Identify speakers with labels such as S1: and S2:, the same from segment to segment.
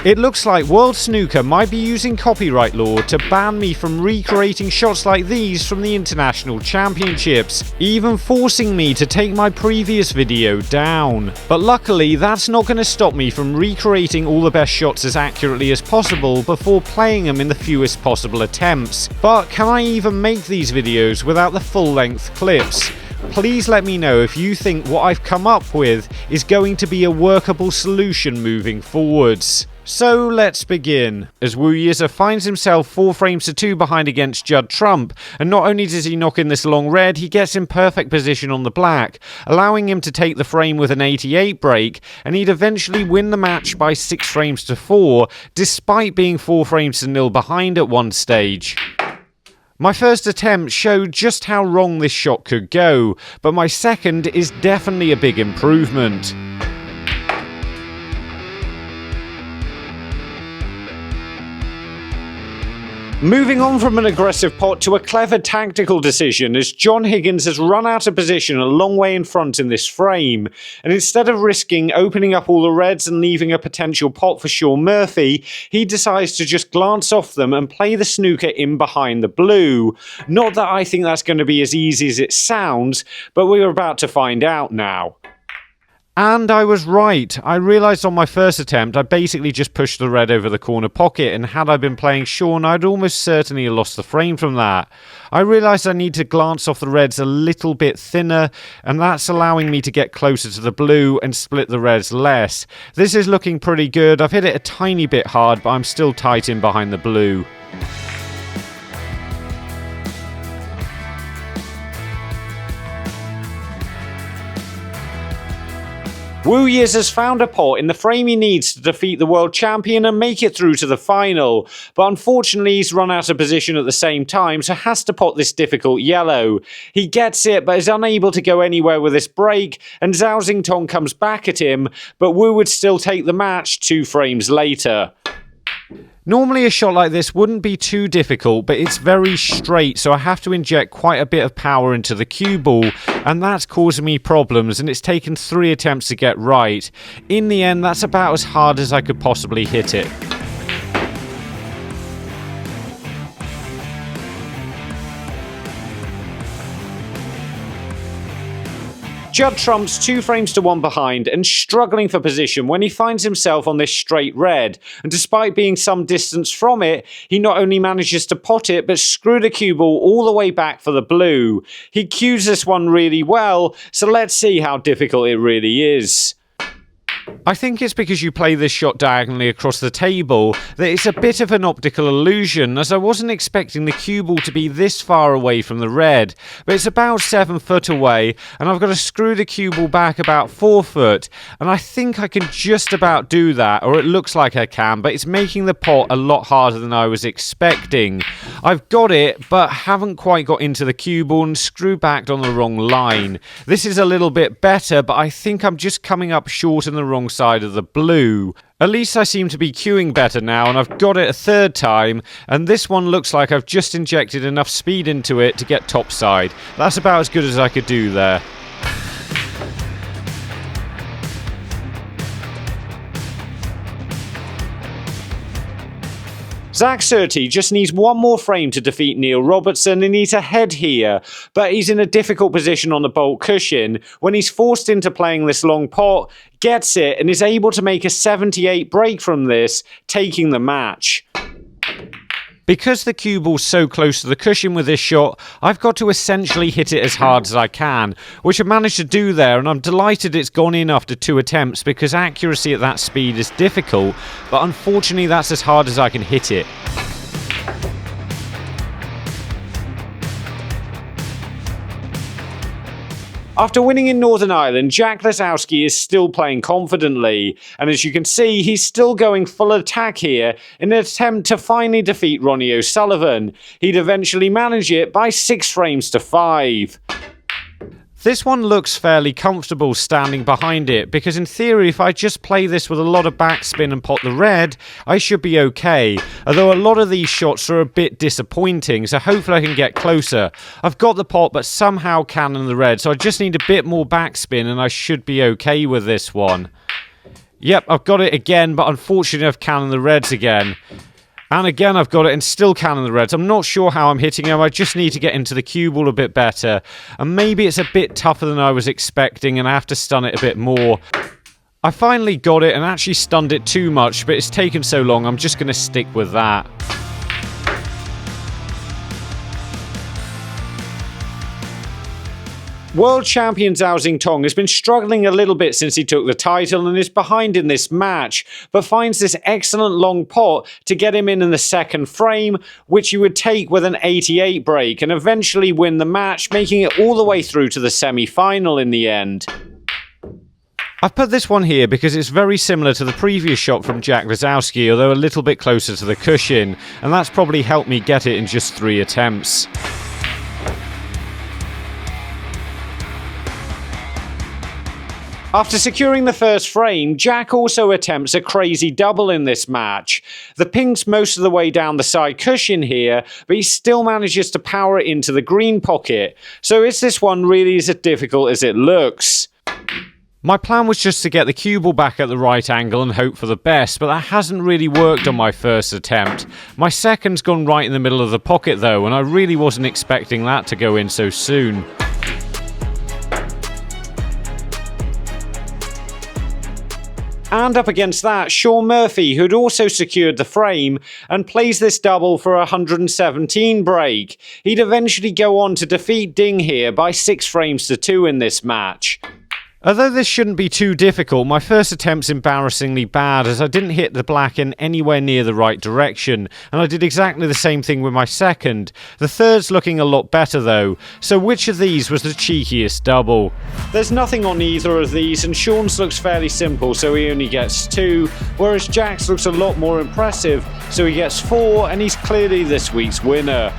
S1: It looks like World Snooker might be using copyright law to ban me from recreating shots like these from the International Championships, even forcing me to take my previous video down. But luckily, that's not going to stop me from recreating all the best shots as accurately as possible before playing them in the fewest possible attempts. But can I even make these videos without the full-length clips? Please let me know if you think what I've come up with is going to be a workable solution moving forwards. So let's begin, as Yize finds himself 4 frames to 2 behind against Judd Trump, and not only does he knock in this long red, he gets in perfect position on the black, allowing him to take the frame with an 88 break, and he'd eventually win the match by 6 frames to 4, despite being 4 frames to 0 behind at one stage. My first attempt showed just how wrong this shot could go, but my second is definitely a big improvement. Moving on from an aggressive pot to a clever tactical decision, as John Higgins has run out of position a long way in front in this frame, and instead of risking opening up all the reds and leaving a potential pot for Shaun Murphy, he decides to just glance off them and play the snooker in behind the blue. Not that I think that's going to be as easy as it sounds, but we're about to find out now. And I was right. I realised on my first attempt I basically just pushed the red over the corner pocket, and had I been playing Shaun I'd almost certainly have lost the frame from that. I realised I need to glance off the reds a little bit thinner, and that's allowing me to get closer to the blue and split the reds less. This is looking pretty good. I've hit it a tiny bit hard, but I'm still tight in behind the blue. Yize has found a pot in the frame he needs to defeat the world champion and make it through to the final, but unfortunately he's run out of position at the same time, so has to pot this difficult yellow. He gets it, but is unable to go anywhere with this break, and Zhao Xintong comes back at him, but Wu would still take the match 2 frames later. Normally a shot like this wouldn't be too difficult, but it's very straight, so I have to inject quite a bit of power into the cue ball, and that's causing me problems, and it's taken 3 attempts to get right. In the end, that's about as hard as I could possibly hit it. Judd Trump's 2 frames to 1 behind and struggling for position when he finds himself on this straight red, and despite being some distance from it, he not only manages to pot it but screw the cue ball all the way back for the blue. He cues this one really well, so let's see how difficult it really is. I think it's because you play this shot diagonally across the table that it's a bit of an optical illusion, as I wasn't expecting the cue ball to be this far away from the red, but it's about 7 foot away, and I've got to screw the cue ball back about 4 foot, and I think I can just about do that, or it looks like I can, but it's making the pot a lot harder than I was expecting. I've got it, but haven't quite got into the cue ball and screw backed on the wrong line. This is a little bit better, but I think I'm just coming up short in the wrong side of the blue. At least I seem to be cueing better now, and I've got it a 3rd time, and this one looks like I've just injected enough speed into it to get topside. That's about as good as I could do there. Zak Surety just needs 1 more frame to defeat Neil Robertson, and he's ahead here, but he's in a difficult position on the bolt cushion when he's forced into playing this long pot, gets it, and is able to make a 78 break from this, taking the match. Because the cue ball's so close to the cushion with this shot, I've got to essentially hit it as hard as I can, which I've managed to do there, and I'm delighted it's gone in after 2 attempts because accuracy at that speed is difficult, but unfortunately that's as hard as I can hit it. After winning in Northern Ireland, Jack Lisowski is still playing confidently, and as you can see, he's still going full attack here in an attempt to finally defeat Ronnie O'Sullivan. He'd eventually manage it by 6 frames to 5. This one looks fairly comfortable standing behind it, because in theory if I just play this with a lot of backspin and pot the red, I should be okay. Although a lot of these shots are a bit disappointing, so hopefully I can get closer. I've got the pot but somehow cannon the red, so I just need a bit more backspin and I should be okay with this one. Yep, I've got it again, but unfortunately I've cannoned the reds again. And again I've got it and still cannon the reds. I'm not sure how I'm hitting them. I just need to get into the cue ball a bit better. And maybe it's a bit tougher than I was expecting and I have to stun it a bit more. I finally got it and actually stunned it too much, but it's taken so long I'm just going to stick with that. World champion Zhao Xintong has been struggling a little bit since he took the title and is behind in this match, but finds this excellent long pot to get him in the second frame, which he would take with an 88 break and eventually win the match, making it all the way through to the semi-final in the end. I've put this one here because it's very similar to the previous shot from Jack Lisowski, although a little bit closer to the cushion, and that's probably helped me get it in just 3 attempts. After securing the first frame, Jack also attempts a crazy double in this match. The pink's most of the way down the side cushion here, but he still manages to power it into the green pocket. So is this one really as difficult as it looks? My plan was just to get the cue ball back at the right angle and hope for the best, but that hasn't really worked on my first attempt. My second's gone right in the middle of the pocket though, and I really wasn't expecting that to go in so soon. And up against that, Shaun Murphy, who'd also secured the frame, and plays this double for a 117 break. He'd eventually go on to defeat Ding here by 6 frames to 2 in this match. Although this shouldn't be too difficult, my first attempt's embarrassingly bad as I didn't hit the black in anywhere near the right direction, and I did exactly the same thing with my second. The third's looking a lot better though, so which of these was the cheekiest double? There's nothing on either of these, and Shaun's looks fairly simple, so he only gets 2, whereas Jack's looks a lot more impressive, so he gets 4, and he's clearly this week's winner.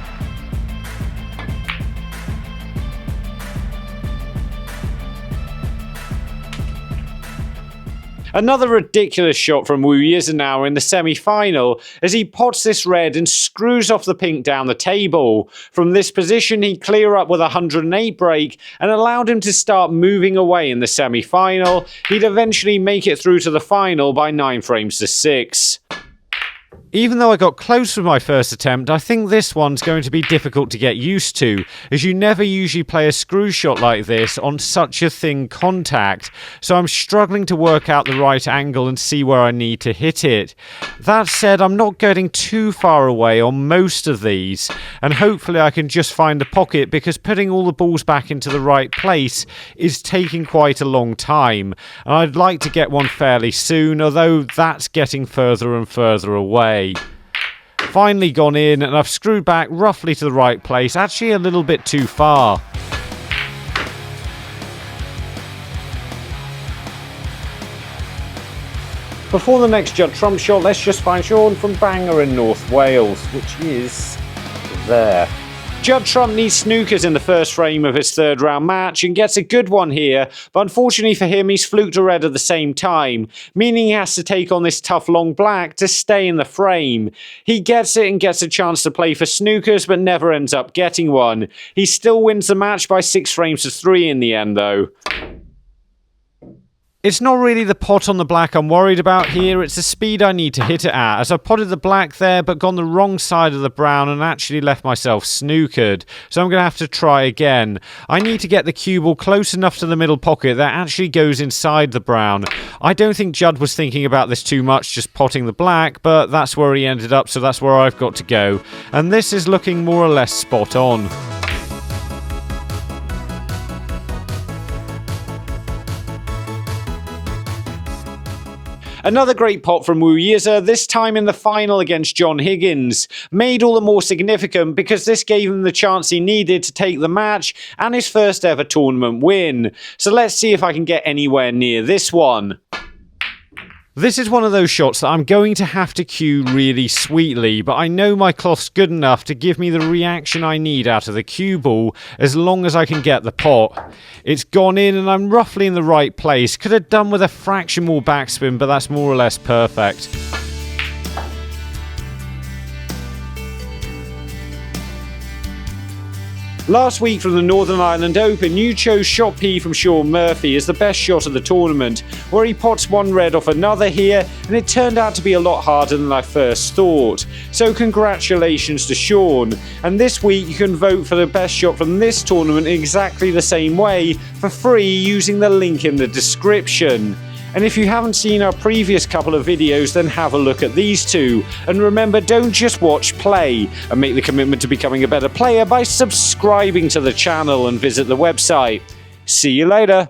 S1: Another ridiculous shot from Yize now in the semi-final as he pots this red and screws off the pink down the table. From this position he'd clear up with a 108 break and allowed him to start moving away in the semi-final. He'd eventually make it through to the final by 9 frames to 6. Even though I got close with my first attempt, I think this one's going to be difficult to get used to, as you never usually play a screw shot like this on such a thin contact, so I'm struggling to work out the right angle and see where I need to hit it. That said, I'm not getting too far away on most of these, and hopefully I can just find the pocket because putting all the balls back into the right place is taking quite a long time, and I'd like to get one fairly soon, although that's getting further and further away. Finally gone in, and I've screwed back roughly to the right place, actually a little bit too far. Before the next Judd Trump shot, let's just find Shaun from Bangor in North Wales, which is there. Judd Trump needs snookers in the first frame of his third round match and gets a good one here, but unfortunately for him he's fluked a red at the same time, meaning he has to take on this tough long black to stay in the frame. He gets it and gets a chance to play for snookers but never ends up getting one. He still wins the match by 6 frames to 3 in the end though. It's not really the pot on the black I'm worried about here, it's the speed I need to hit it at, as I potted the black there but gone the wrong side of the brown and actually left myself snookered, so I'm going to have to try again. I need to get the cue ball close enough to the middle pocket that actually goes inside the brown. I don't think Judd was thinking about this too much, just potting the black, but that's where he ended up, so that's where I've got to go. And this is looking more or less spot on. Another great pot from Yize, this time in the final against John Higgins. Made all the more significant because this gave him the chance he needed to take the match and his first ever tournament win. So let's see if I can get anywhere near this one. This is one of those shots that I'm going to have to cue really sweetly, but I know my cloth's good enough to give me the reaction I need out of the cue ball as long as I can get the pot. It's gone in and I'm roughly in the right place. Could have done with a fraction more backspin, but that's more or less perfect. Last week from the Northern Ireland Open, you chose shot P from Shaun Murphy as the best shot of the tournament, where he pots one red off another here, and it turned out to be a lot harder than I first thought. So congratulations to Shaun. And this week you can vote for the best shot from this tournament in exactly the same way, for free, using the link in the description. And if you haven't seen our previous couple of videos, then have a look at these two. And remember, don't just watch, play, and make the commitment to becoming a better player by subscribing to the channel and visit the website. See you later.